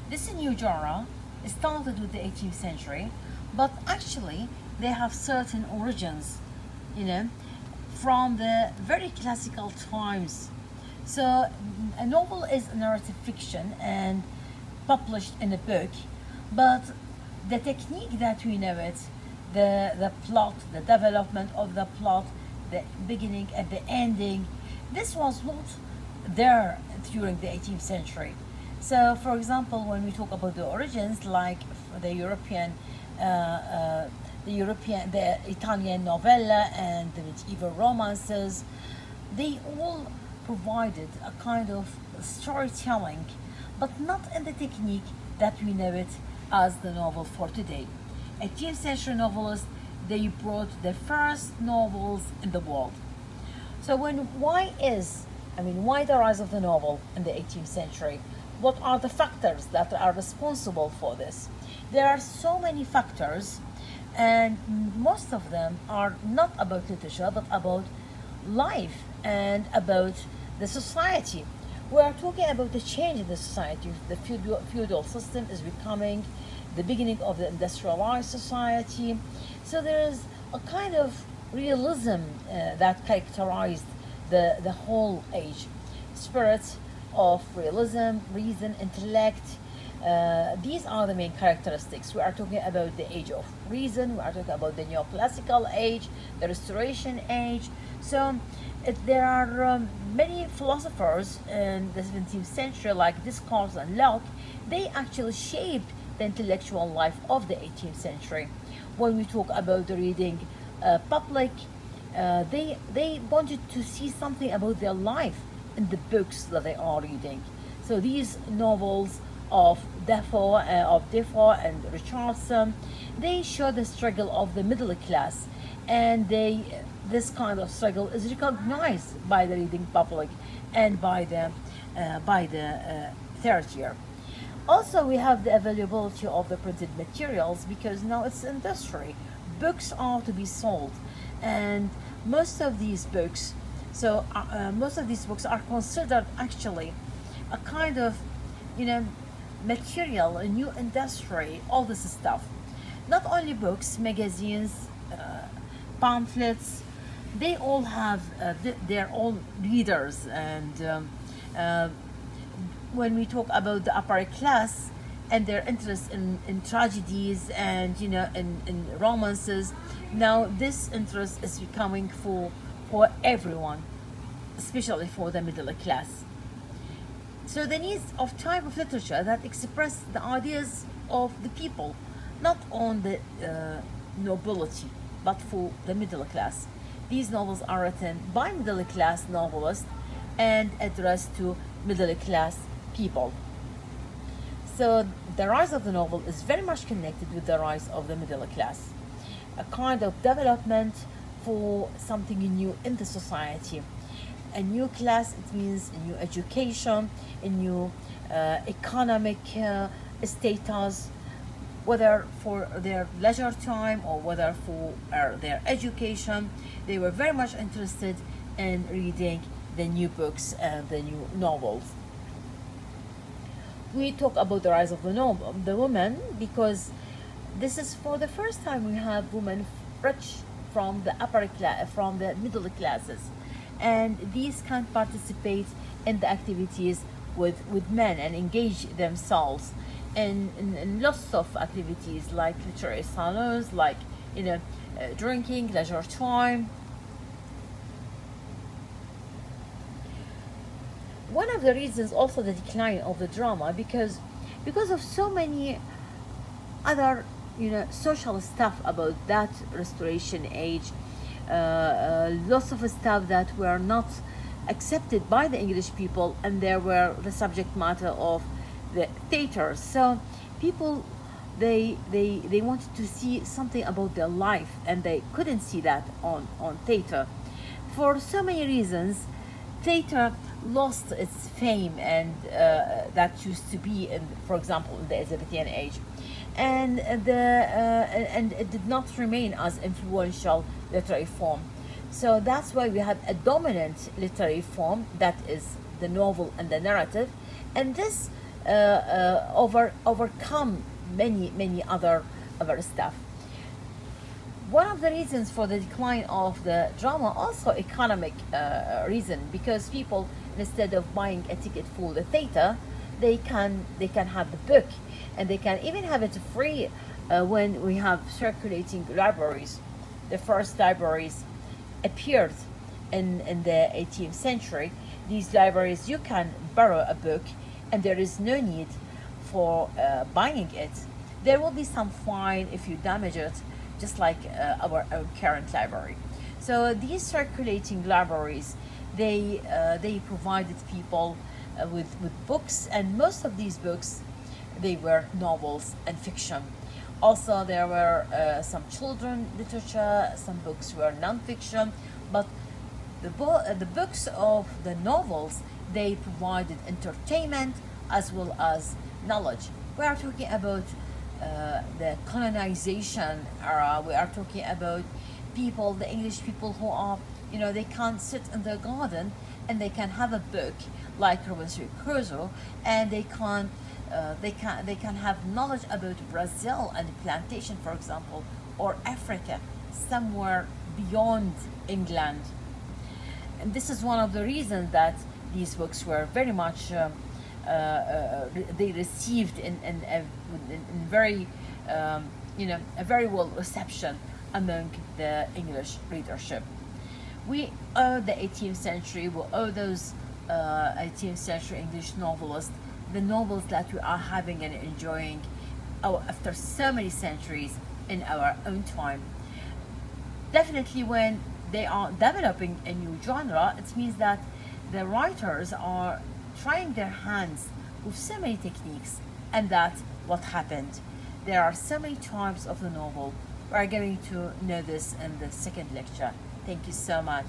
This new genre started with the 18th century, but actually they have certain origins, you know, from the very classical times. So a novel is a narrative fiction and published in a book, but the technique that we know it, the plot, the development of the plot, the beginning and the ending, this was not there during the 18th century. So, for example, when we talk about the origins, like the European, the Italian novella and the medieval romances, they all provided a kind of storytelling, but not in the technique that we know it as the novel for today. 18th century novelists, they brought the first novels in the world. So why the rise of the novel in the 18th century? What are the factors that are responsible for this? There are so many factors, and most of them are not about literature, but about life and about the society. We are talking about the change in the society. The feudal system is becoming the beginning of the industrialized society. So there is a kind of realism that characterized the whole age. Spirit of realism, reason, intellect. These are the main characteristics. We are talking about the age of reason, we are talking about the neoclassical age, the restoration age. So there are many philosophers in the 17th century, like Descartes and Locke. They actually shaped the intellectual life of the 18th century. When we talk about the reading public, they wanted to see something about their life in the books that they are reading. So these novels of Defoe and Richardson, they show the struggle of the middle class, and this kind of struggle is recognized by the reading public and by the third year. Also, we have the availability of the printed materials, because now it's industry. Books are to be sold, and most of these books, most of these books are considered actually a kind of, material, a new industry, all this stuff. Not only books, magazines, pamphlets, they all have their own readers. And when we talk about the upper class and their interest in tragedies and in romances, now this interest is becoming for everyone, especially for the middle class. So the needs of type of literature that express the ideas of the people, not on the nobility, but for the middle class. These novels are written by middle class novelists and addressed to middle class people. So the rise of the novel is very much connected with the rise of the middle class, a kind of development for something new in the society. A new class, it means a new education, a new economic status, whether for their leisure time or whether for their education. They were very much interested in reading the new books and the new novels. We talk about the rise of the woman, because this is for the first time we have women rich from the from the middle classes, and these can participate in the activities with men and engage themselves in lots of activities like literary salons, like drinking, leisure time. One of the reasons also the decline of the drama, because of so many other social stuff about that restoration age, lots of stuff that were not accepted by the English people, and there were the subject matter of the theaters. So people, they wanted to see something about their life, and they couldn't see that on theater. For so many reasons, theater lost its fame, and that used to be in, for example, in the Elizabethan age, and and it did not remain as influential literary form. So that's why we had a dominant literary form, that is the novel and the narrative, and this overcome many other stuff. One of the reasons for the decline of the drama, also economic reason, because people, instead of buying a ticket for the theater, they can have the book, and they can even have it free when we have circulating libraries. The first libraries appeared in the 18th century. These libraries, you can borrow a book and there is no need for buying it. There will be some fine if you damage it, just like our current library. So these circulating libraries, they provided people with books, and most of these books, they were novels and fiction. Also, there were some children literature, some books were non-fiction, but the books of the novels, they provided entertainment as well as knowledge. We are talking about the colonization era. We are talking about people, the English people who are, they can't sit in their garden and they can have a book like Robinson Crusoe, and they can have knowledge about Brazil and plantation, for example, or Africa, somewhere beyond England. And this is one of the reasons that these books were very much they received in very a very well reception among the English readership. We owe the 18th century, we owe those 18th century English novelists the novels that we are having and enjoying after so many centuries in our own time. Definitely, when they are developing a new genre, it means that the writers are trying their hands with so many techniques, and that's what happened. There are so many types of the novel. We are going to know this in the second lecture. Thank you so much.